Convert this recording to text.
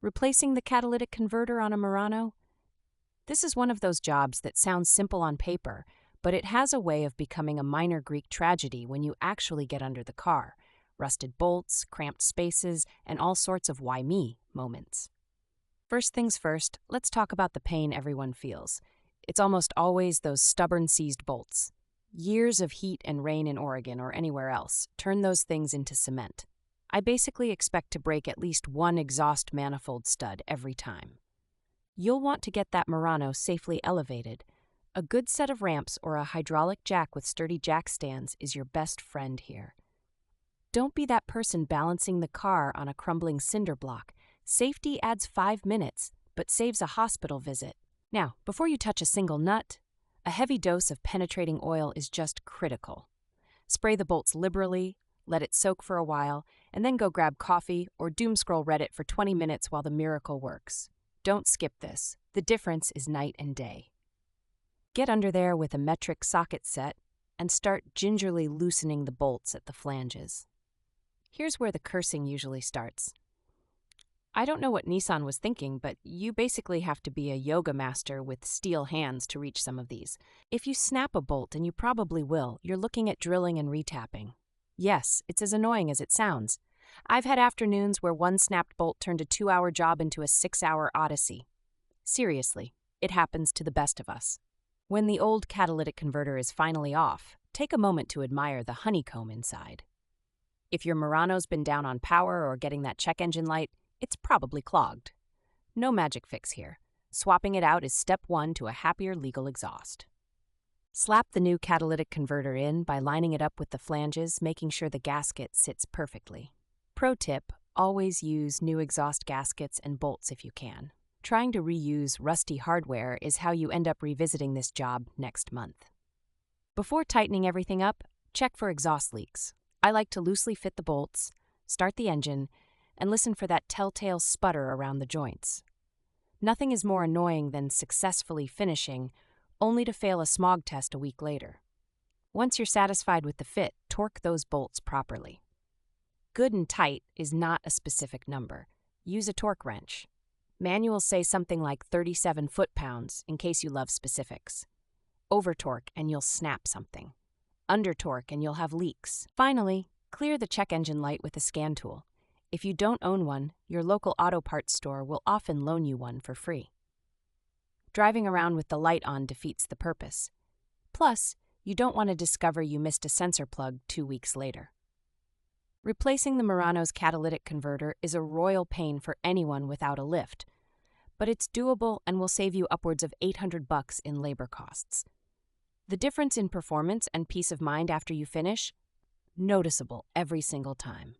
Replacing the catalytic converter on a Murano? This is one of those jobs that sounds simple on paper, but it has a way of becoming a minor Greek tragedy when you actually get under the car. Rusted bolts, cramped spaces, and all sorts of why me moments. First things first, let's talk about the pain everyone feels. It's almost always those stubborn seized bolts. Years of heat and rain in Oregon or anywhere else turn those things into cement. I basically expect to break at least one exhaust manifold stud every time. You'll want to get that Murano safely elevated. A good set of ramps or a hydraulic jack with sturdy jack stands is your best friend here. Don't be that person balancing the car on a crumbling cinder block. Safety adds 5 minutes, but saves a hospital visit. Now, before you touch a single nut, a heavy dose of penetrating oil is just critical. Spray the bolts liberally, let it soak for a while, and then go grab coffee or doom scroll Reddit for 20 minutes while the miracle works. Don't skip this. The difference is night and day. Get under there with a metric socket set and start gingerly loosening the bolts at the flanges. Here's where the cursing usually starts. I don't know what Nissan was thinking, but you basically have to be a yoga master with steel hands to reach some of these. If you snap a bolt, and you probably will, you're looking at drilling and retapping. Yes, it's as annoying as it sounds. I've had afternoons where one snapped bolt turned a 2-hour job into a 6-hour odyssey. Seriously, it happens to the best of us. When the old catalytic converter is finally off, take a moment to admire the honeycomb inside. If your Murano's been down on power or getting that check engine light, it's probably clogged. No magic fix here. Swapping it out is step 1 to a happier legal exhaust. Slap the new catalytic converter in by lining it up with the flanges, making sure the gasket sits perfectly. Pro tip, always use new exhaust gaskets and bolts if you can. Trying to reuse rusty hardware is how you end up revisiting this job next month. Before tightening everything up, check for exhaust leaks. I like to loosely fit the bolts, start the engine, and listen for that telltale sputter around the joints. Nothing is more annoying than successfully finishing, only to fail a smog test a week later. Once you're satisfied with the fit, torque those bolts properly. Good and tight is not a specific number. Use a torque wrench. Manuals say something like 37 foot-pounds in case you love specifics. Over-torque and you'll snap something. Under-torque and you'll have leaks. Finally, clear the check engine light with a scan tool. If you don't own one, your local auto parts store will often loan you one for free. Driving around with the light on defeats the purpose. Plus, you don't want to discover you missed a sensor plug 2 weeks later. Replacing the Murano's catalytic converter is a royal pain for anyone without a lift, but it's doable and will save you upwards of $800 in labor costs. The difference in performance and peace of mind after you finish? Noticeable every single time.